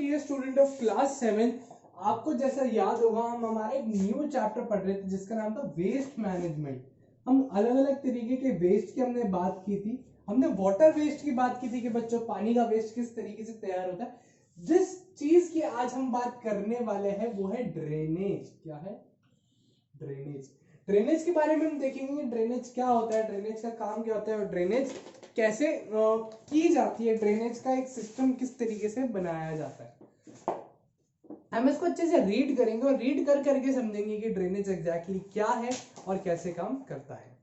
Dear student of class 7, आपको जैसा याद होगा हम हमारा एक न्यू चैप्टर पढ़ रहे थे जिसका नाम था वेस्ट मैनेजमेंट। हम अलग अलग तरीके के वेस्ट की हमने बात की थी। हमने वाटर वेस्ट की बात की थी कि बच्चों पानी का वेस्ट किस तरीके से तैयार होता है। जिस चीज की आज हम बात करने वाले हैं वो है ड्रेनेज। क्या है? ड्रेनेज। ड्रेनेज के बारे में हम देखेंगे ड्रेनेज क्या होता है, ड्रेनेज का काम क्या होता है और ड्रेनेज कैसे की जाती है, ड्रेनेज का एक सिस्टम किस तरीके से बनाया जाता है। हम इसको अच्छे से रीड करेंगे और रीड कर करके समझेंगे कि ड्रेनेज एग्जैक्टली क्या है और कैसे काम करता है।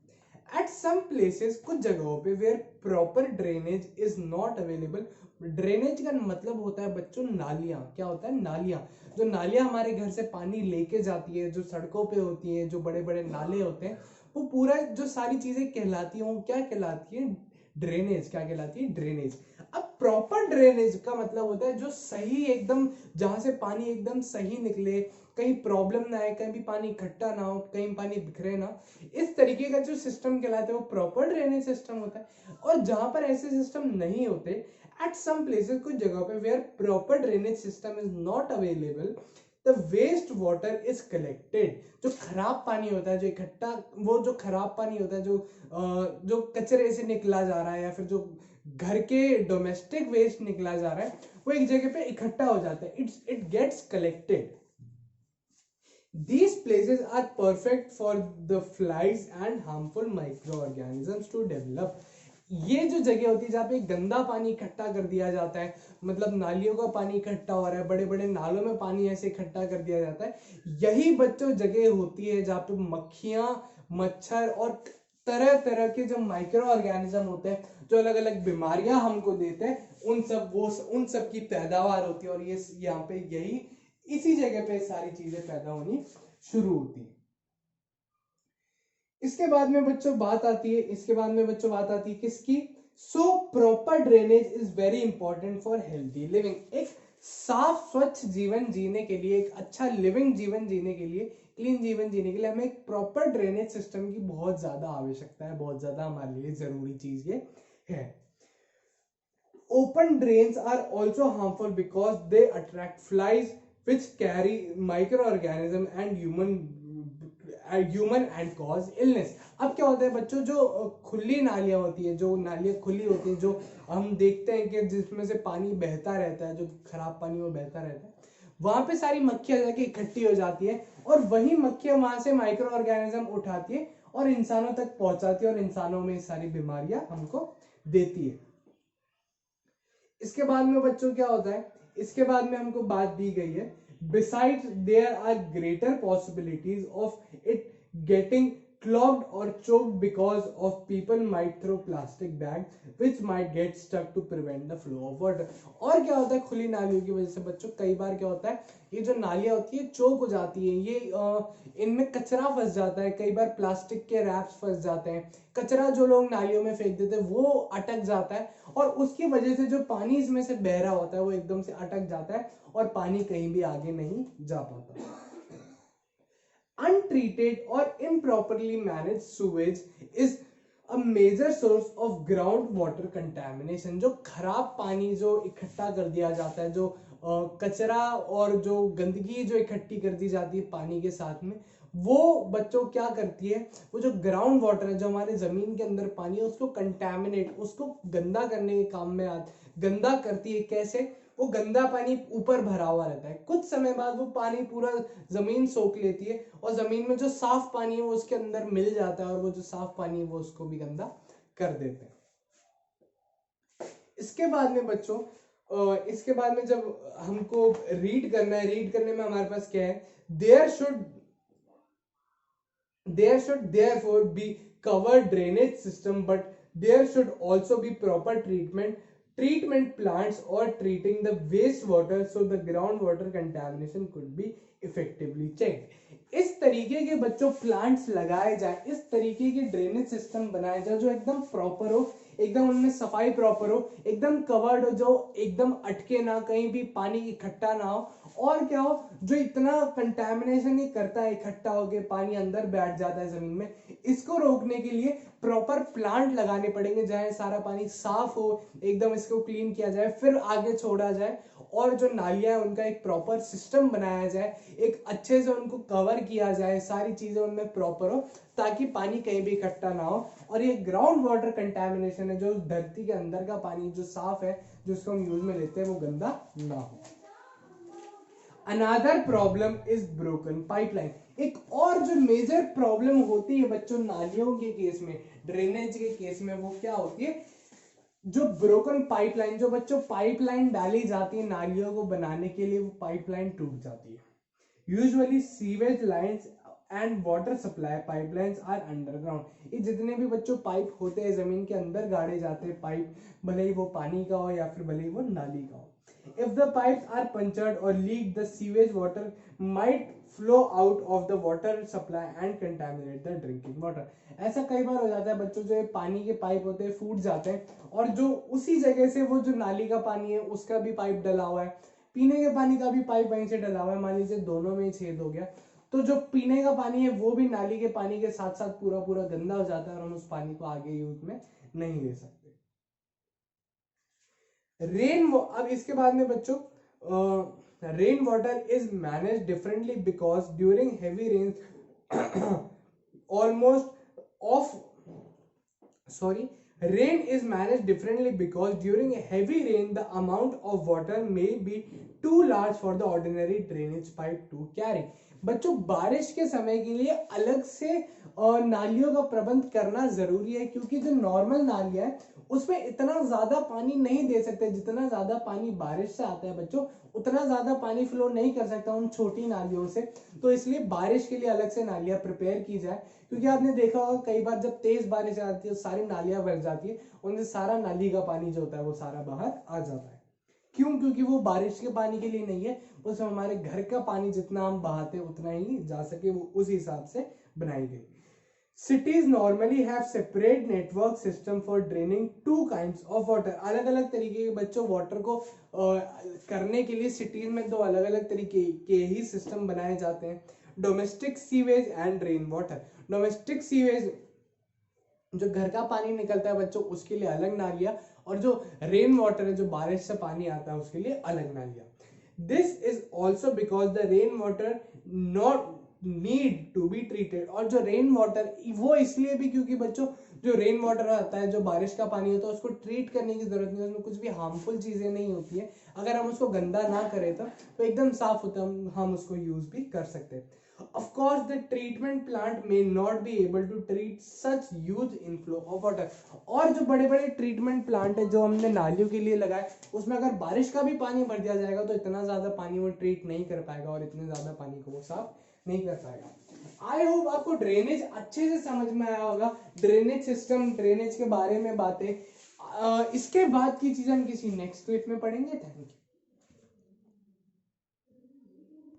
एट सम प्लेसेस, कुछ जगहों पे where proper drainage is not available. Drainage का मतलब होता है बच्चों नालियां। क्या होता है? नालियां। जो नालियां हमारे घर से पानी लेके जाती है, जो सड़कों पे होती है, जो बड़े बड़े नाले होते हैं, वो पूरा जो सारी चीजें कहलाती है वो क्या कहलाती है? ड्रेनेज। क्या कहलाती है? ड्रेनेज। अब प्रॉपर ड्रेनेज का मतलब होता है जो सही एकदम, जहां से पानी एकदम सही निकले, कहीं प्रॉब्लम ना आए, कहीं भी पानी इकट्ठा ना हो, कहीं पानी बिखरे ना, इस तरीके का जो सिस्टम कहलाता है वो प्रॉपर ड्रेनेज सिस्टम होता है। और जहां पर ऐसे सिस्टम नहीं होते, एट सम प्लेसेस, कुछ जगह पे where proper drainage system is not available, the waste water is collected. जो खराब पानी होता है, जो इकट्ठा, वो जो खराब पानी होता है, जो कचरे से निकला जा रहा है या फिर जो घर के डोमेस्टिक वेस्ट निकला जा रहा है, वो एक जगह पे इकट्ठा हो जाता है। It gets collected. These places are perfect for the flies and harmful microorganisms to develop. ये जो जगह होती है जहाँ पे गंदा पानी इकट्ठा कर दिया जाता है, मतलब नालियों का पानी इकट्ठा हो रहा है, बड़े बड़े नालों में पानी ऐसे इकट्ठा कर दिया जाता है, यही बच्चों जगह होती है जहाँ पे मक्खियां, मच्छर और तरह तरह के जो माइक्रो ऑर्गेनिज्म होते हैं जो अलग अलग बीमारियां हमको देते हैं, उन सब की पैदावार होती है। और ये यहाँ पे यही इसी जगह पे सारी चीजें पैदा होनी शुरू होती है। इसके बाद में बच्चों बात आती है किसकी? So proper drainage is very important for healthy living. एक साफ स्वच्छ जीवन जीने के लिए, एक अच्छा लिविंग जीवन जीने के लिए, क्लीन जीवन जीने के लिए हमें एक प्रॉपर ड्रेनेज सिस्टम की बहुत ज्यादा आवश्यकता है, बहुत ज्यादा हमारे लिए जरूरी चीज ये है। Open drains are also harmful because they attract flies which carry microorganism and human and cause illness. अब क्या होता है बच्चों, जो खुली नालियां होती है, जो नालियां खुली होती है, जो हम देखते हैं कि जिसमें से पानी बहता रहता है, जो खराब पानी वो बहता रहता है, वहां पे सारी मक्खियां जाके इकट्ठी हो जाती है और वही मक्खियां वहां से माइक्रो ऑर्गेनिज्म उठाती है और इंसानों तक पहुंचाती है और इंसानों में सारी बीमारियां हमको देती है। इसके बाद में बच्चों क्या होता है, इसके बाद में हमको बात दी गई है, besides there are greater possibilities of it getting clogged or choked because of people might throw plastic bags which might get stuck to prevent the flow of water. और क्या होता है, खुली नालियों की वजह से बच्चों कई बार क्या होता है, ये जो नालियां होती है चोक हो जाती है, ये इनमें कचरा फंस जाता है, कई बार प्लास्टिक के रैप्स फंस जाते हैं, कचरा जो लोग नालियों में फेंक देते हैं वो अटक जाता है और उसकी वजह से जो पानी इसमें से बह रहा होता है वो एकदम से अटक जाता है और पानी कहीं भी आगे नहीं जा पाता। Untreated or improperly managed sewage is a major source of groundwater contamination. जो खराब पानी जो इकट्ठा कर दिया जाता है, जो कचरा और जो गंदगी जो इकट्ठी कर दी जाती है पानी के साथ में, वो बच्चों क्या करती है, वो जो ग्राउंड वाटर है, जो हमारे जमीन के अंदर पानी है, उसको कंटेमिनेट, उसको गंदा करने के काम में गंदा करती है। कैसे? वो गंदा पानी ऊपर भरा हुआ रहता है, कुछ समय बाद वो पानी पूरा जमीन सोख लेती है और जमीन में जो साफ पानी है वो उसके अंदर मिल जाता है और वो जो साफ पानी है वो उसको भी गंदा कर देते हैं। इसके बाद में बच्चों, इसके बाद में जब हमको रीड करना है, रीड करने में हमारे पास क्या है, there should therefore be covered drainage system, but there should also be proper treatment plants or treating the wastewater so the groundwater contamination could be effectively checked. इस तरीके के बच्चों प्लांट्स लगाए जाए, इस तरीके के ड्रेनेज सिस्टम बनाए जाए जो एकदम प्रॉपर हो, एकदम उनमें सफाई प्रॉपर हो, एकदम कवर्ड हो, जो एकदम अटके ना, कहीं भी पानी इकट्ठा ना हो, और क्या हो, जो इतना कंटेमिनेशन ही करता है, इकट्ठा होके पानी अंदर बैठ जाता है जमीन में, इसको रोकने के लिए प्रॉपर प्लांट लगाने पड़ेंगे जहां सारा पानी साफ हो, एकदम इसको क्लीन किया जाए, फिर आगे छोड़ा जाए और जो नालियां हैं उनका एक प्रॉपर सिस्टम बनाया जाए, एक अच्छे से उनको कवर किया जाए, सारी चीजें उनमें प्रॉपर हो ताकि पानी कहीं भी इकट्ठा ना हो। और ये ग्राउंड वाटर कंटेमिनेशन है, जो धरती के अंदर का पानी जो साफ है जिसको हम यूज में लेते हैं वो गंदा ना हो। Another problem is broken pipeline. एक और जो मेजर प्रॉब्लम होती है बच्चों नालियों के केस में, ड्रेनेज के केस में, वो क्या होती है, जो ब्रोकन पाइपलाइन, जो बच्चों पाइपलाइन डाली जाती है नालियों को बनाने के लिए, वो पाइपलाइन टूट जाती है। Usually sewage lines and water supply pipelines are underground. ये जितने भी बच्चों पाइप होते हैं जमीन के अंदर गाड़े जाते हैं पाइप, भले ही वो पानी का हो या फिर भले ही वो नाली का हो। If the pipes are punctured or leaked, the sewage water might flow out of the water supply and contaminate the drinking water. ऐसा कई बार हो जाता है बच्चों, जो पानी के पाइप होते हैं फूट जाते हैं और जो उसी जगह से वो जो नाली का पानी है उसका भी पाइप डला हुआ है, पीने के पानी का भी पाइप वहीं से डला हुआ है, मान लीजिए दोनों में ही छेद हो गया, तो जो पीने का पानी है वो भी नाली के पानी के साथ साथ पूरा पूरा गंदा हो जाता है और हम उस पानी को आगे यूज में नहीं ले सकते। अब इसके बाद में बच्चों rain water is manage differently because during heavy rain almost of rain is managed differently because during a heavy rain the amount of water may be too large for the ordinary drainage pipe to carry। बच्चों बारिश के समय के लिए अलग से नालियों का प्रबंध करना जरूरी है, क्योंकि जो नॉर्मल नालियां है उसमें इतना ज्यादा पानी नहीं दे सकते, जितना ज्यादा पानी बारिश से आता है बच्चों उतना ज्यादा पानी फ्लो नहीं कर सकता उन छोटी नालियों से। तो इसलिए बारिश के लिए अलग से नालियां प्रिपेयर की जाए, क्योंकि आपने देखा होगा कई बार जब तेज बारिश आती है सारी नालियां भर जाती है, उनसे सारा नाली का पानी जो होता है वो सारा बाहर आ जाता है। क्यों? क्योंकि वो बारिश के पानी के लिए नहीं है, उसमें हमारे घर का पानी जितना हम बहाते उतना ही जा सके, वो उस हिसाब से बनाई गई। Cities normally have separate network system for draining two kinds of water। अलग अलग तरीके के बच्चों वाटर को करने के लिए सिटीज में दो अलग अलग तरीके के ही सिस्टम बनाए जाते हैं, domestic sewage and rain water. Domestic sewage जो घर का पानी निकलता है बच्चों उसके लिए अलग नालियां, और जो रेन वाटर है जो बारिश से पानी आता है उसके लिए अलग नालियां। This is also because the rain water not need to be treated. और जो रेन वाटर वो इसलिए भी क्योंकि बच्चों जो रेन वाटर आता है जो बारिश का पानी होता है उसको ट्रीट करने की जरूरत नहीं है, उसमें कुछ भी हार्मफुल चीजें नहीं होती है। अगर हम उसको गंदा ना करें तो एकदम साफ होता है, हम उसको यूज भी कर सकते हैं। Of course, the treatment plant may not be able to treat such huge inflow of water। और जो बड़े बड़े ट्रीटमेंट प्लांट है जो हमने नालियों के लिए लगाए, उसमें अगर बारिश का भी पानी भर दिया जाएगा तो इतना ज्यादा पानी वो ट्रीट नहीं कर पाएगा और इतने ज्यादा पानी को वो साफ नहीं कर पाएगा। आई होप आपको ड्रेनेज अच्छे से समझ में आया होगा, ड्रेनेज सिस्टम, ड्रेनेज के बारे में बातें। इसके बाद की चीजें हम किसी नेक्स्ट क्लिप में पढ़ेंगे। Thank you.